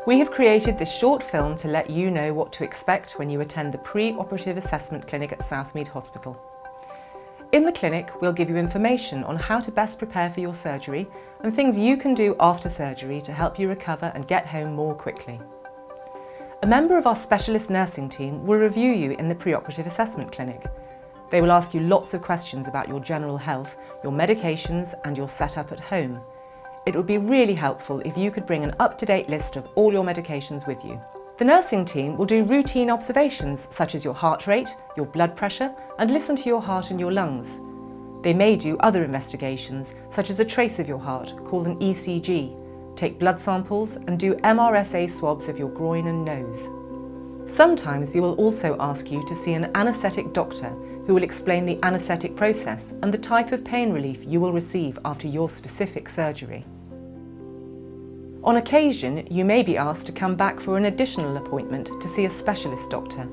We have created this short film to let you know what to expect when you attend the Preoperative Assessment Clinic at Southmead Hospital. In the clinic, we'll give you information on how to best prepare for your surgery and things you can do after surgery to help you recover and get home more quickly. A member of our specialist nursing team will review you in the Preoperative Assessment Clinic. They will ask you lots of questions about your general health, your medications and your setup at home. It would be really helpful if you could bring an up-to-date list of all your medications with you. The nursing team will do routine observations such as your heart rate, your blood pressure and listen to your heart and your lungs. They may do other investigations such as a trace of your heart called an ECG, take blood samples and do MRSA swabs of your groin and nose. Sometimes you will also ask you to see an anaesthetic doctor who will explain the anaesthetic process and the type of pain relief you will receive after your specific surgery. On occasion, you may be asked to come back for an additional appointment to see a specialist doctor,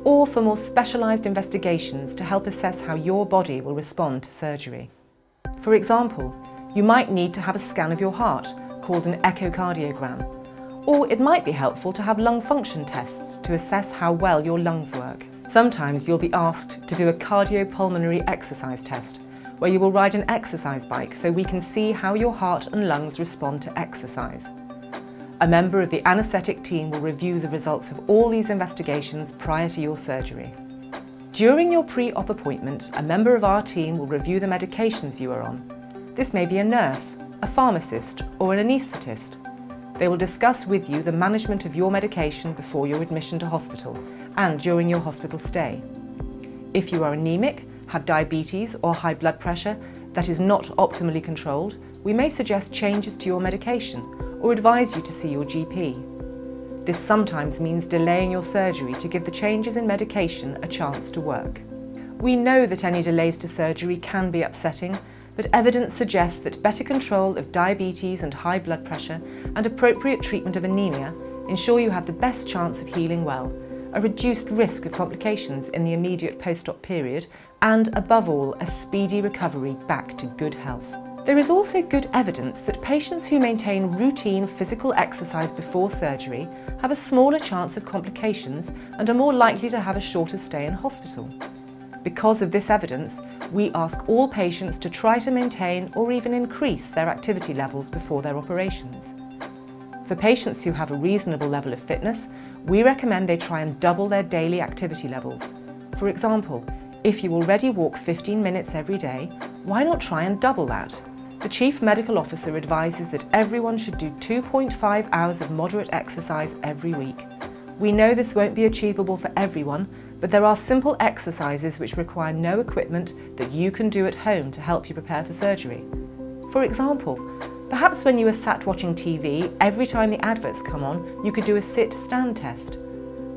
or for more specialised investigations to help assess how your body will respond to surgery. For example, you might need to have a scan of your heart, called an echocardiogram, or it might be helpful to have lung function tests to assess how well your lungs work. Sometimes you'll be asked to do a cardiopulmonary exercise test, where you will ride an exercise bike so we can see how your heart and lungs respond to exercise. A member of the anaesthetic team will review the results of all these investigations prior to your surgery. During your pre-op appointment, a member of our team will review the medications you are on. This may be a nurse, a pharmacist or an anaesthetist. They will discuss with you the management of your medication before your admission to hospital and during your hospital stay. If you are anemic, have diabetes or high blood pressure that is not optimally controlled, we may suggest changes to your medication or advise you to see your GP. This sometimes means delaying your surgery to give the changes in medication a chance to work. We know that any delays to surgery can be upsetting, but evidence suggests that better control of diabetes and high blood pressure and appropriate treatment of anemia ensure you have the best chance of healing well, a reduced risk of complications in the immediate post-op period, and above all, a speedy recovery back to good health. There is also good evidence that patients who maintain routine physical exercise before surgery have a smaller chance of complications and are more likely to have a shorter stay in hospital. Because of this evidence, we ask all patients to try to maintain or even increase their activity levels before their operations. For patients who have a reasonable level of fitness, we recommend they try and double their daily activity levels. For example, if you already walk 15 minutes every day, why not try and double that? The Chief Medical Officer advises that everyone should do 2.5 hours of moderate exercise every week. We know this won't be achievable for everyone, but there are simple exercises which require no equipment that you can do at home to help you prepare for surgery. For example, perhaps when you are sat watching TV, every time the adverts come on, you could do a sit-stand test.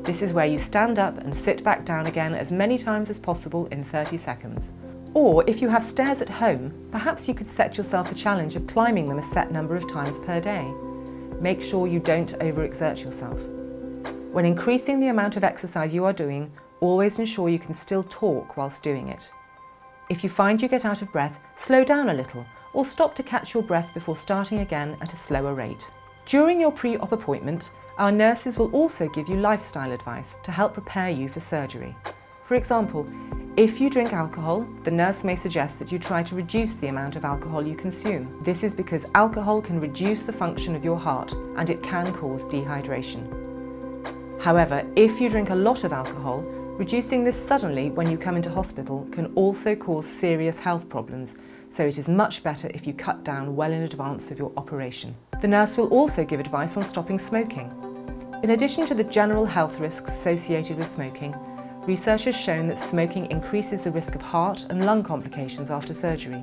This is where you stand up and sit back down again as many times as possible in 30 seconds. Or if you have stairs at home, perhaps you could set yourself a challenge of climbing them a set number of times per day. Make sure you don't overexert yourself. When increasing the amount of exercise you are doing, always ensure you can still talk whilst doing it. If you find you get out of breath, slow down a little or stop to catch your breath before starting again at a slower rate. During your pre-op appointment, our nurses will also give you lifestyle advice to help prepare you for surgery. For example, if you drink alcohol, the nurse may suggest that you try to reduce the amount of alcohol you consume. This is because alcohol can reduce the function of your heart and it can cause dehydration. However, if you drink a lot of alcohol, reducing this suddenly when you come into hospital can also cause serious health problems, so it is much better if you cut down well in advance of your operation. The nurse will also give advice on stopping smoking. In addition to the general health risks associated with smoking, research has shown that smoking increases the risk of heart and lung complications after surgery,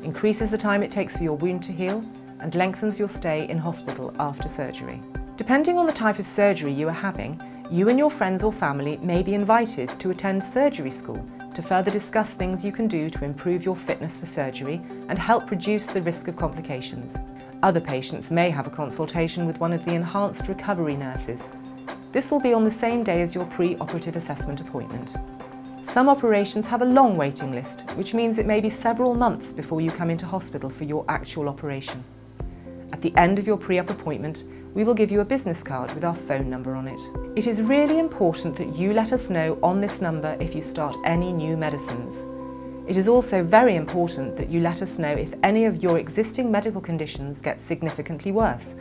increases the time it takes for your wound to heal, and lengthens your stay in hospital after surgery. Depending on the type of surgery you are having, you and your friends or family may be invited to attend surgery school to further discuss things you can do to improve your fitness for surgery and help reduce the risk of complications. Other patients may have a consultation with one of the enhanced recovery nurses. This will be on the same day as your pre-operative assessment appointment. Some operations have a long waiting list, which means it may be several months before you come into hospital for your actual operation. At the end of your pre-op appointment, we will give you a business card with our phone number on it. It is really important that you let us know on this number if you start any new medicines. It is also very important that you let us know if any of your existing medical conditions get significantly worse,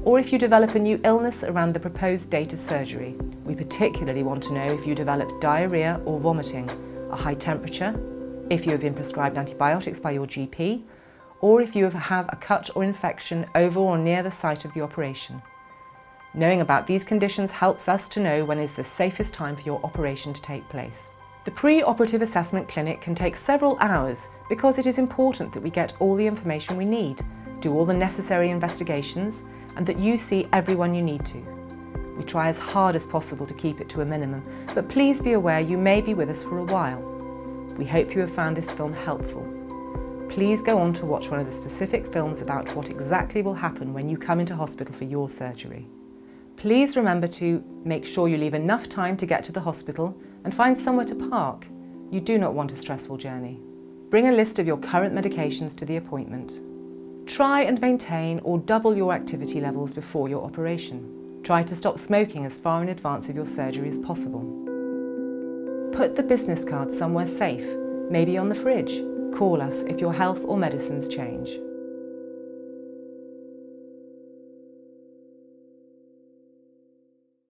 or if you develop a new illness around the proposed date of surgery. We particularly want to know if you develop diarrhoea or vomiting, a high temperature, if you have been prescribed antibiotics by your GP, or if you have a cut or infection over or near the site of the operation. Knowing about these conditions helps us to know when is the safest time for your operation to take place. The pre-operative assessment clinic can take several hours because it is important that we get all the information we need, do all the necessary investigations, and that you see everyone you need to. We try as hard as possible to keep it to a minimum, but please be aware you may be with us for a while. We hope you have found this film helpful. Please go on to watch one of the specific films about what exactly will happen when you come into hospital for your surgery. Please remember to make sure you leave enough time to get to the hospital and find somewhere to park. You do not want a stressful journey. Bring a list of your current medications to the appointment. Try and maintain or double your activity levels before your operation. Try to stop smoking as far in advance of your surgery as possible. Put the business card somewhere safe, maybe on the fridge. Call us if your health or medicines change.